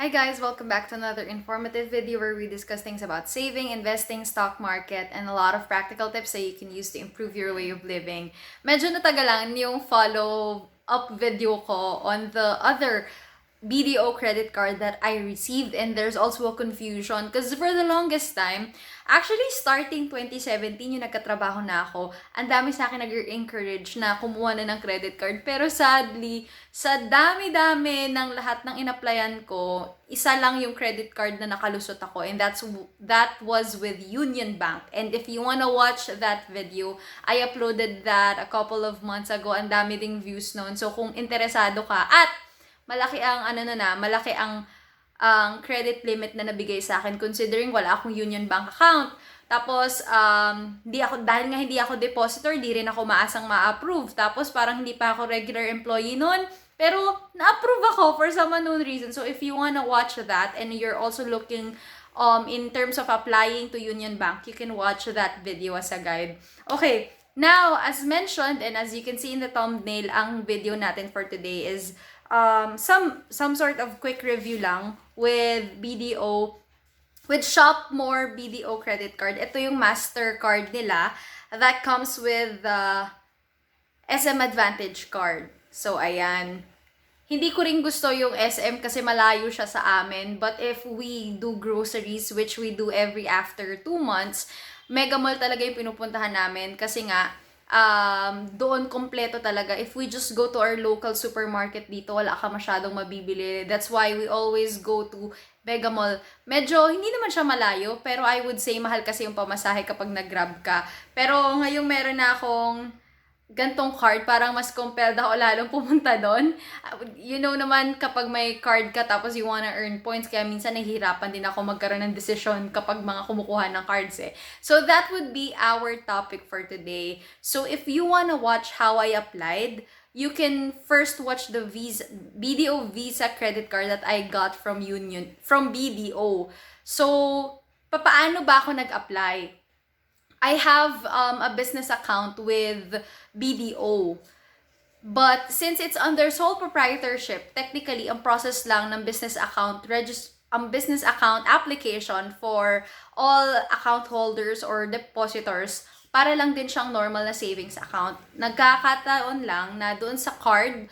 Hi guys, welcome back to another informative video where we discuss things about saving, investing, stock market, and a lot of practical tips that you can use to improve your way of living. Medyo natagalan yung follow-up video ko on the other BDO credit card that I received, and there's also a confusion because for the longest time, actually starting 2017 yung nagkatrabaho na ako, ang dami sa akin nag-encourage na kumuha na ng credit card. Pero sadly, sa dami-dami ng lahat ng in-applyan ko, isa lang yung credit card na nakalusot ako, and that was with Union Bank. And if you wanna watch that video, I uploaded that a couple of months ago. Ang dami ding views noon. So kung interesado ka at malaki ang credit limit na nabigay sa akin considering wala akong Union Bank account. Tapos dahil nga hindi ako depositor, di rin ako maasang ma-approve. Tapos parang hindi pa ako regular employee noon, pero na-approve ako for some unknown reason. So if you wanna watch that and you're also looking in terms of applying to Union Bank, you can watch that video as a guide. Okay, now as mentioned and as you can see in the thumbnail, ang video natin for today is some sort of quick review lang with BDO, with Shop More BDO credit card. Ito yung Mastercard nila that comes with the SM Advantage card. So, ayan. Hindi ko rin gusto yung SM kasi malayo siya sa amin. But if we do groceries, which we do every after 2 months, Mega Mall talaga yung pinupuntahan namin kasi nga, doon kompleto talaga. If we just go to our local supermarket dito, wala ka masyadong mabibili. That's why we always go to Mega Mall. Medyo, hindi naman siya malayo, pero I would say mahal kasi yung pamasahe kapag nag-grab ka. Pero ngayong meron na akong gantong card, parang mas compelled ako lalong pumunta doon. You know naman, kapag may card ka tapos you wanna earn points, kaya minsan nahihirapan din ako magkaroon ng desisyon kapag mga kumukuha ng cards eh. So that would be our topic for today. So if you wanna watch how I applied, you can first watch the BDO Visa credit card that I got from BDO. So, paano ba ako nag-apply? I have a business account with BDO. But since it's under sole proprietorship, technically, ang process lang ng business account application for all account holders or depositors, para lang din siyang normal na savings account. Nagkakataon lang na doon sa card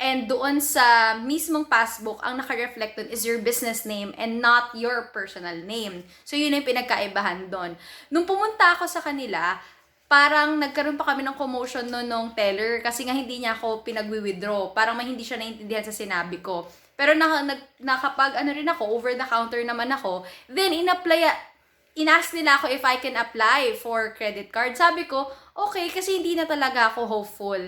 and doon sa mismong passbook, ang naka-reflect doon is your business name and not your personal name. So, yun yung pinagkaibahan doon. Nung pumunta ako sa kanila, parang nagkaroon pa kami ng commotion noon nung teller kasi nga hindi niya ako pinag-withdraw. Parang hindi siya naintindihan sa sinabi ko. Pero nakapag rin ako, over the counter naman ako, then inask nila ako if I can apply for credit card. Sabi ko, okay, kasi hindi na talaga ako hopeful.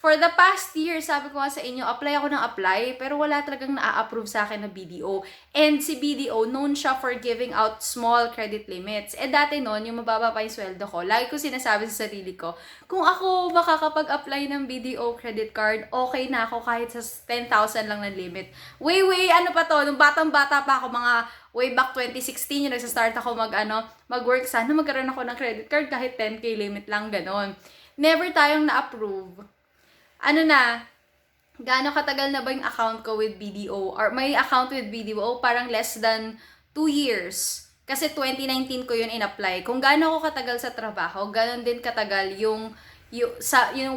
For the past year, sabi ko nga sa inyo, apply ako ng apply, pero wala talagang na-approve sa akin na BDO. And si BDO, known siya for giving out small credit limits. Eh dati noon, yung mababa pa yung sweldo ko, lagi ko sinasabi sa sarili ko, kung ako makakapag-apply ng BDO credit card, okay na ako kahit sa 10,000 lang ng limit. Ano pa to, nung batang-bata pa ako, mga way back 2016, yung nagsastart ako mag-work, sana magkaroon ako ng credit card kahit 10K limit lang, ganon. Never tayong na-approve. Gaano katagal na ba yung account ko with BDO? Or may account with BDO, parang less than 2 years. Kasi 2019 ko yun in-apply. Kung gaano ako katagal sa trabaho, ganon din katagal yung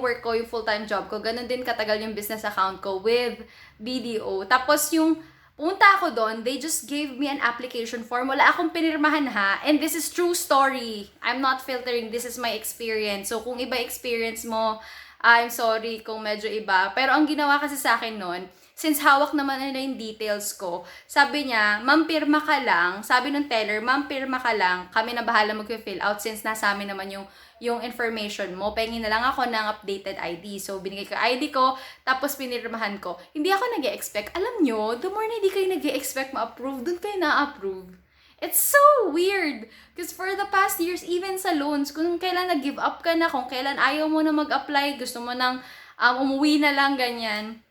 work ko, yung full-time job ko, ganon din katagal yung business account ko with BDO. Tapos yung punta ako doon, they just gave me an application form. Wala akong pinirmahan ha. And this is true story. I'm not filtering. This is my experience. So kung iba experience mo, I'm sorry kung medyo iba. Pero ang ginawa kasi sa akin noon, since hawak naman nila yung details ko, sabi niya, ma'am, pirma ka lang. Sabi ng teller, ma'am, pirma ka lang. Kami na bahala mag-fill out since nasa amin naman yung information mo. Pahingin na lang ako ng updated ID. So, binigay ko ID ko, tapos pinirmahan ko. Hindi ako nag-e-expect. Alam nyo, the more na hindi kayo nag-e-expect ma-approve, dun kayo na-approve. It's so weird. Because for the past years, even sa loans, kung kailan nag-give up ka na, kung kailan ayaw mo na mag-apply, gusto mo nang umuwi na lang, ganyan,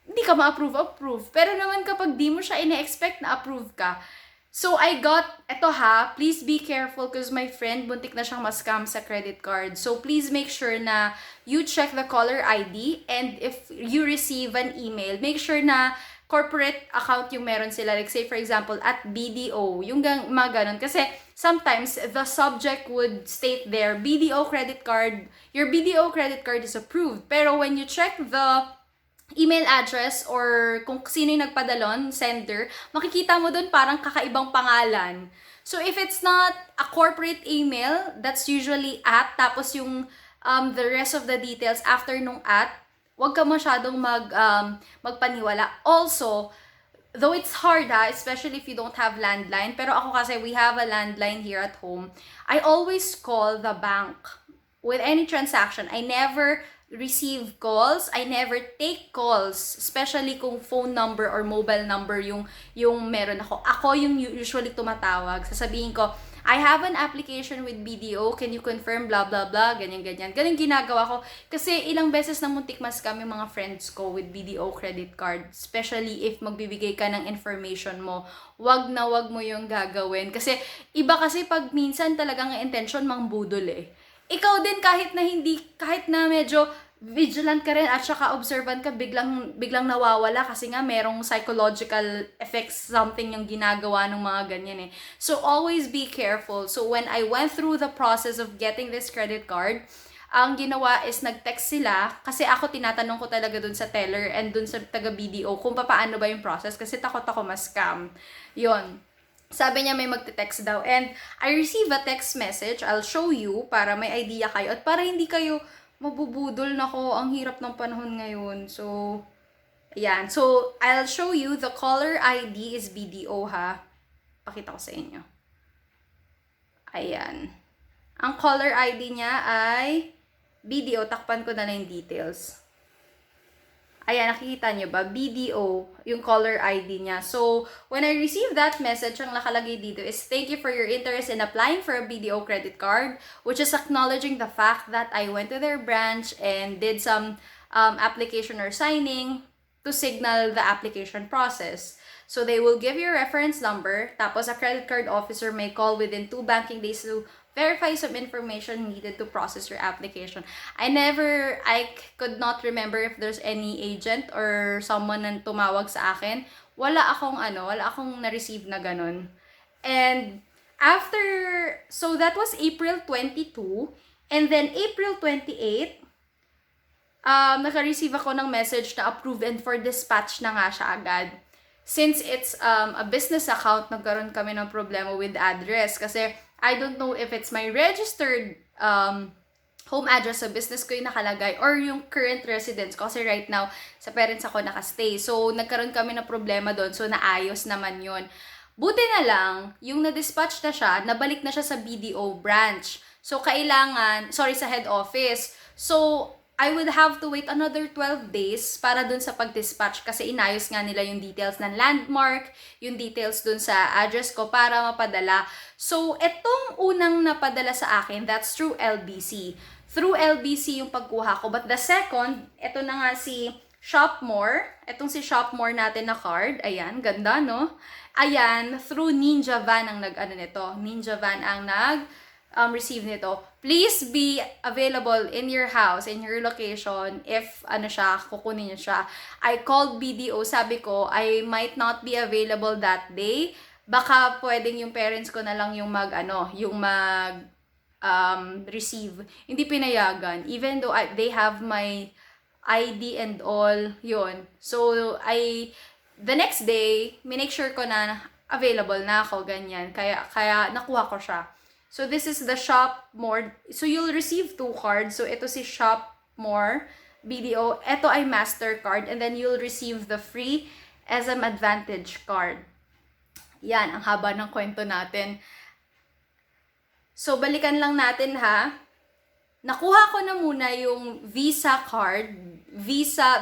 hindi ka ma-approve. Pero naman kapag di mo siya ine-expect na approve ka. So, please be careful because my friend, buntik na siyang ma-scam sa credit card. So, please make sure na you check the caller ID and if you receive an email, make sure na corporate account yung meron sila. Like say for example, at BDO, yung mga ganun. Kasi sometimes the subject would state there, BDO credit card, your BDO credit card is approved. Pero when you check the email address or kung sino yung nagpadalon, sender, makikita mo dun parang kakaibang pangalan. So if it's not a corporate email, that's usually at, tapos yung the rest of the details after nung at, wag ka masyadong magpaniwala. Also, though it's hard especially if you don't have landline, pero ako kasi we have a landline here at home, I always call the bank with any transaction. I never receive calls, I never take calls, especially kung phone number or mobile number yung meron ako. Ako yung usually tumatawag. Sasabihin ko, I have an application with BDO, can you confirm, blah, blah, blah, ganyan. Ganyan ginagawa ko. Kasi ilang beses na muntik mas kami mga friends ko with BDO credit card. Especially if magbibigay ka ng information mo. Wag mo yung gagawin. Kasi iba kasi pag minsan talagang intention mangbudol Ikaw din kahit na medyo vigilant ka rin at saka observant ka, biglang nawawala kasi nga merong psychological effects, something yung ginagawa ng mga ganyan So always be careful. So when I went through the process of getting this credit card, ang ginawa is nag-text sila kasi ako tinatanong ko talaga dun sa teller and dun sa taga BDO kung paano ba yung process kasi takot ako ma-scam. Yun. Sabi niya may magte-text daw and I receive a text message. I'll show you para may idea kayo at para hindi kayo mabubudol na ko. Ang hirap ng panahon ngayon. So, ayan. So, I'll show you the caller ID is BDO Pakita ko sa inyo. Ayan. Ang caller ID niya ay BDO. Takpan ko na yung details. Ayan, nakikita nyo ba? BDO, yung caller ID niya. So, when I received that message, ang nakalagay dito is, thank you for your interest in applying for a BDO credit card, which is acknowledging the fact that I went to their branch and did some application or signing to signal the application process. So, they will give you a reference number, tapos a credit card officer may call within 2 banking days to verify some information needed to process your application. I could not remember if there's any agent or someone na tumawag sa akin. Wala akong na-receive na ganun. And so that was April 22, and then April 28, naka-receive ako ng message na approved and for dispatch na nga siya agad. Since it's a business account, nagkaroon kami ng problema with address kasi I don't know if it's my registered home address sa business ko yung nakalagay or yung current residence ko kasi right now sa parents ako nakastay. So, nagkaroon kami ng problema doon. So, naayos naman yun. Buti na lang, yung na-dispatch na siya, nabalik na siya sa BDO branch. So, sa head office. So, I would have to wait another 12 days para dun sa pag-dispatch kasi inayos nga nila yung details ng landmark, yung details dun sa address ko para mapadala. So, etong unang napadala sa akin, that's through LBC. Through LBC yung pagkuha ko. But the second, eto na nga si Shopmore. Etong si Shopmore natin na card. Ayan, ganda no? Ayan, through Ninja Van ang nito. Ninja Van ang receive nito. Please be available in your house, in your location, if kukunin niyo siya. I called BDO, sabi ko, I might not be available that day. Baka pwedeng yung parents ko na lang yung receive. Hindi pinayagan. Even though they have my ID and all, yun. So, the next day, minake sure ko na available na ako, ganyan. Kaya nakuha ko siya. So, this is the Shopmore. So, you'll receive 2 cards. So, ito si Shopmore BDO. Ito ay Mastercard. And then, you'll receive the free SM Advantage card. Yan, ang haba ng kwento natin. So, balikan lang natin Nakuha ko na muna yung Visa card,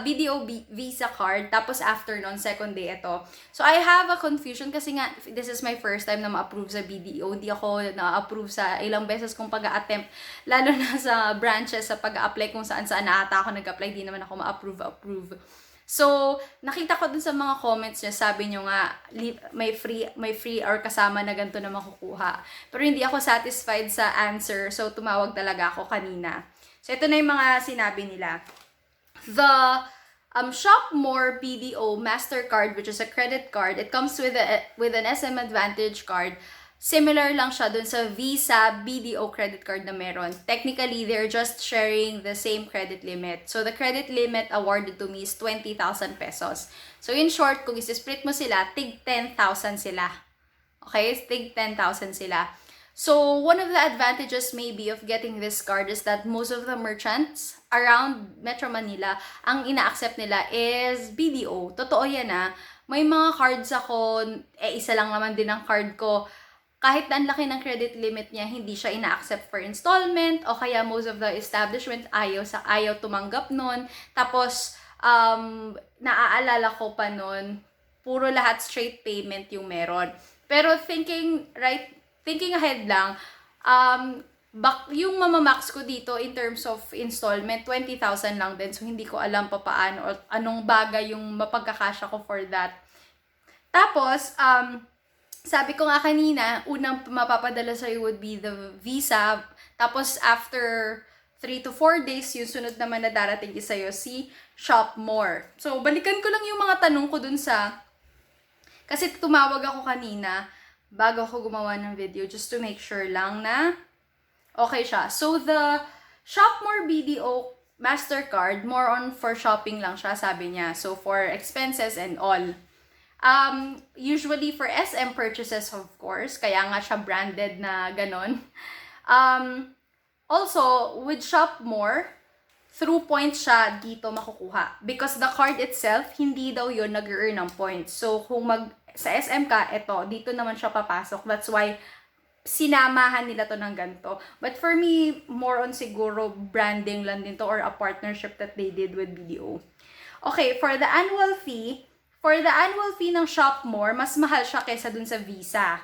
BDO Visa card, tapos after nun, second day ito. So, I have a confusion kasi nga, this is my first time na ma-approve sa BDO. Hindi ako na-approve sa ilang beses kong pag-a-attempt, lalo na sa branches, sa pag-a-apply kung saan-saan na ata ako nag-apply, di naman ako ma-approve. So, nakita ko dun sa mga comments niya, sabi niyo nga, may free or kasama na ganito na makukuha. Pero hindi ako satisfied sa answer, so tumawag talaga ako kanina. So, ito na yung mga sinabi nila. The Shop More BDO Mastercard, which is a credit card, it comes with an SM Advantage card. Similar lang siya dun sa Visa BDO credit card na meron. Technically, they're just sharing the same credit limit. So, the credit limit awarded to me is 20,000 pesos. So, in short, kung isi-split mo sila, tig 10,000 sila. Okay? Tig 10,000 sila. So, one of the advantages maybe of getting this card is that most of the merchants around Metro Manila, ang ina-accept nila is BDO. Totoo yan May mga cards ako, isa lang naman din ang card ko. Kahit na ang laki ng credit limit niya, hindi siya ina-accept for installment o kaya most of the establishments ayaw tumanggap nun. Tapos, naaalala ko pa nun, puro lahat straight payment yung meron. Pero thinking ahead lang, yung mamamax ko dito in terms of installment, 20,000 lang din. So, hindi ko alam pa paano o anong bagay yung mapagkakasya ko for that. Tapos, sabi ko nga kanina, unang mapapadala sa'yo would be the Visa. Tapos, after 3 to 4 days, yung sunod naman na darating sa'yo, si Shop More. So, balikan ko lang yung mga tanong ko dun kasi tumawag ako kanina bago ako gumawa ng video just to make sure lang na okay siya. So, the Shop More BDO Mastercard, more on for shopping lang siya, sabi niya. So, for expenses and all. Usually for SM purchases, of course. Kaya nga siya branded na ganon. Also, with Shop More, through points siya dito makukuha. Because the card itself, hindi daw yun nag-earn ng points. So, kung sa SM ka, dito naman siya papasok. That's why, sinamahan nila to ng ganito. But for me, more on siguro branding lang din to or a partnership that they did with BDO. Okay, for the annual fee ng Shop More, mas mahal siya kaysa dun sa Visa.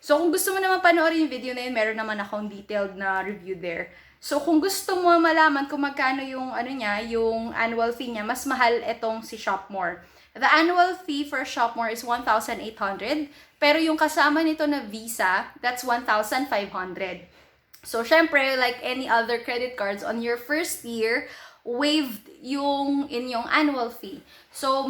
So, kung gusto mo naman panoorin yung video na yun, meron naman akong detailed na review there. So, kung gusto mo malaman kung magkano yung, yung annual fee niya, mas mahal itong si Shop More. The annual fee for Shop More is 1,800. Pero yung kasama nito na Visa, that's 1,500. So, syempre, like any other credit cards, on your first year, waived yung inyong annual fee. So,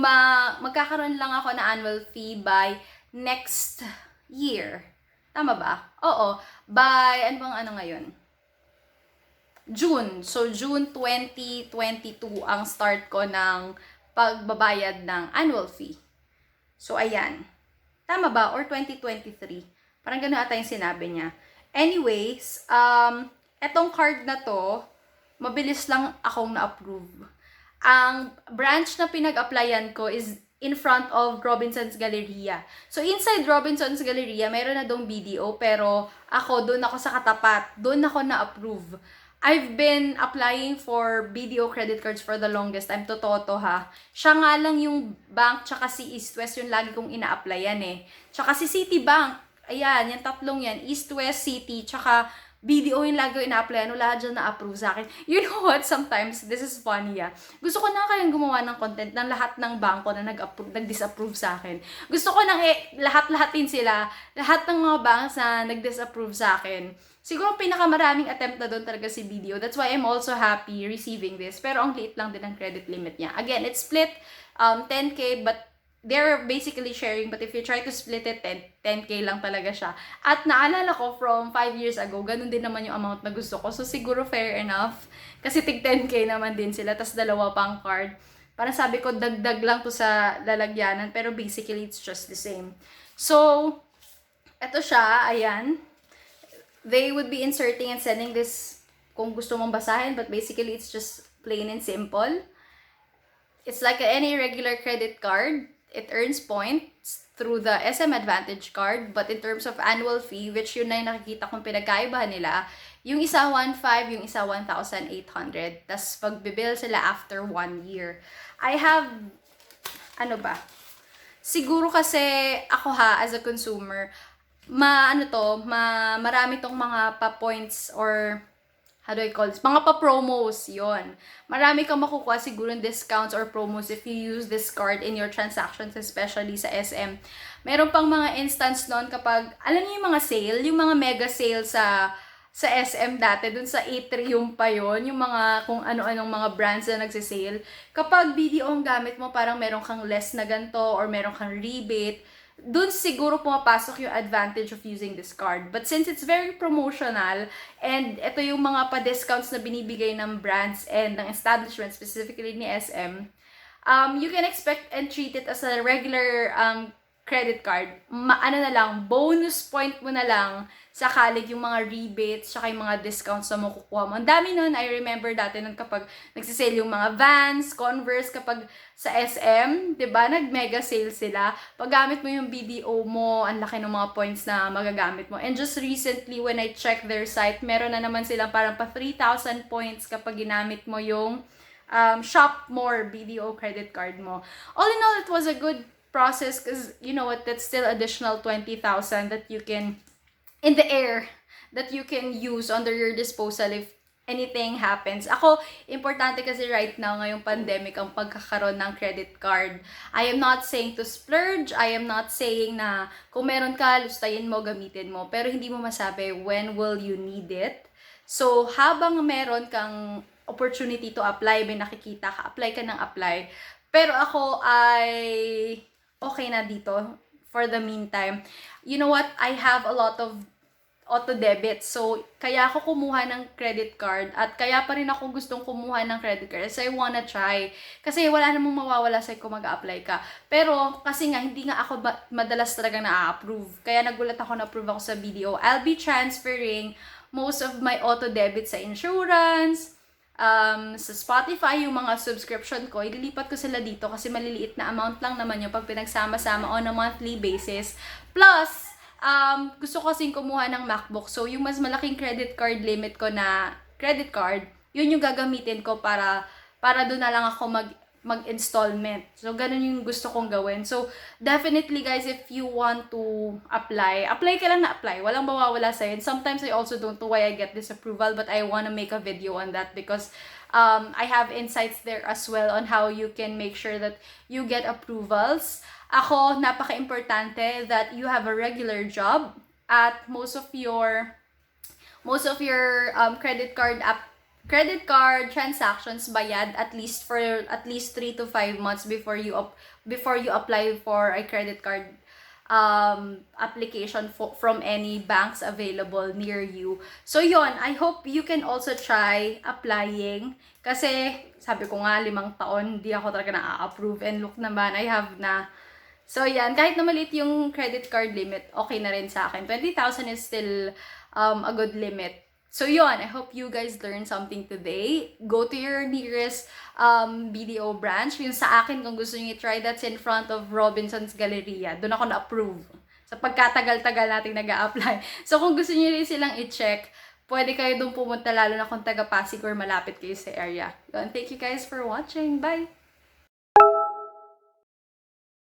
magkakaroon lang ako na annual fee by next year. Tama ba? Oo. By, ngayon? June. So, June 2022 ang start ko ng pagbabayad ng annual fee. So, ayan. Tama ba? Or 2023? Parang gano'n ata yung sinabi niya. Anyways, etong card na to, mabilis lang akong na-approve. Ang branch na pinag-applyan ko is in front of Robinson's Galleria. So, inside Robinson's Galleria, mayroon na dong BDO, pero doon ako sa katapat. Doon ako na-approve. I've been applying for BDO credit cards for the longest time. Totoo to Siya nga lang yung bank, tsaka si East West yung lagi kong ina-applyan Tsaka si Citibank. Ayan, yung tatlong yan. East West, City, tsaka BDO yung lagi ina-applyan, wala dyan na-approve sa akin. You know what? Sometimes, this is funny Gusto ko na kayang gumawa ng content ng lahat ng bangko na nag-disapprove sa akin. Gusto ko nang lahat-lahatin sila, lahat ng mga banks na nag-disapprove sa akin. Siguro pinakamaraming attempt na doon talaga si BDO. That's why I'm also happy receiving this. Pero ang liit lang din ang credit limit niya. Again, it's split 10K, but they're basically sharing, but if you try to split it, 10K lang talaga siya. At naalala ko from 5 years ago, ganun din naman yung amount na gusto ko. So, siguro fair enough. Kasi tig 10K naman din sila, tas dalawa pang card. Parang sabi ko, dagdag lang to sa lalagyanan, pero basically, it's just the same. So, eto siya, ayan. They would be inserting and sending this kung gusto mong basahin, but basically, it's just plain and simple. It's like any regular credit card. It earns points through the SM Advantage card, but in terms of annual fee, which yun na yung nakikita kong pinagkaibahan nila, yung isa 1,500, yung isa 1,800. Tas pagbibill sila after 1 year. I have, siguro kasi ako as a consumer, marami tong mga pa-points or how do I call this? Mga pa-promos, yon. Marami kang makukuha siguro discounts or promos if you use this card in your transactions, especially sa SM. Meron pang mga instance noon kapag, alam niyo yung mga sale, yung mga mega sale sa sa SM dati, dun sa Atrium pa yon, yung mga kung ano-anong mga brands na nagsisale. Kapag BDO ang gamit mo, parang meron kang less na ganito or meron kang rebate, dun siguro pumapasok yung advantage of using this card. But since it's very promotional, and ito yung mga pa-discounts na binibigay ng brands and ng establishment, specifically ni SM, you can expect and treat it as a regular credit card. Ano na lang, bonus point mo na lang sakalig yung mga rebates, saka yung mga discounts na makukuha mo. Ang dami nun, I remember dati nun kapag nagsisale yung mga Vans, Converse, kapag sa SM, 'di ba, nag-mega sale sila. Pag gamit mo yung BDO mo, ang laki ng mga points na magagamit mo. And just recently, when I checked their site, meron na naman silang parang pa 3,000 points kapag ginamit mo yung Shop More BDO credit card mo. All in all, it was a good process because you know what, that's still additional 20,000 that you can in the air that you can use under your disposal if anything happens. Ako, importante kasi right now ngayong pandemic ang pagkakaroon ng credit card. I am not saying to splurge, I am not saying na kung meron ka, lustayin mo, gamitin mo, pero hindi mo masabi when will you need it. So habang meron kang opportunity to apply, may nakikita ka, apply ka ng apply. Pero ako ay okay na dito for the meantime. You know what? I have a lot of auto debit. So, kaya ako kumuha ng credit card at kaya pa rin ako gustong kumuha ng credit card. So, I wanna try. Kasi wala namang mawawala sa'yo kung mag-a-apply ka. Pero, kasi nga, hindi nga ako madalas talaga na-approve. Kaya nagulat ako na-approve ako sa BDO. I'll be transferring most of my auto debit sa insurance, sa Spotify, yung mga subscription ko, ililipat ko sila dito kasi maliliit na amount lang naman yung pag pinagsama-sama on a monthly basis. Plus, gusto ko kasing kumuha ng MacBook. So, yung mas malaking credit card limit ko na credit card, yun yung gagamitin ko para doon na lang ako mag-installment. So, ganun yung gusto kong gawin. So, definitely guys, if you want to apply ka lang na apply. Walang mawawala sa'yo. And sometimes I also don't know why I get this approval, but I wanna make a video on that because I have insights there as well on how you can make sure that you get approvals. Ako, napaka-importante that you have a regular job at most of your credit card transactions bayad at least 3 to 5 months before you apply for a credit card application from any banks available near you. So yon, I hope you can also try applying kasi sabi ko nga 5 taon hindi ako talaga na-approve and look naman, I have na. So yan, kahit na maliit yung credit card limit, okay na rin sa akin. 20,000 is still a good limit. So yon, I hope you guys learned something today. Go to your nearest BDO branch. Yung sa akin, kung gusto niyo i-try, that's in front of Robinson's Galleria. Doon ako na-approve. Sa pagkatagal-tagal nating nag-a-apply. So kung gusto niyo rin silang i-check, pwede kayo doon pumunta lalo na kung taga Pasig or malapit kayo sa area. Yun, thank you guys for watching. Bye!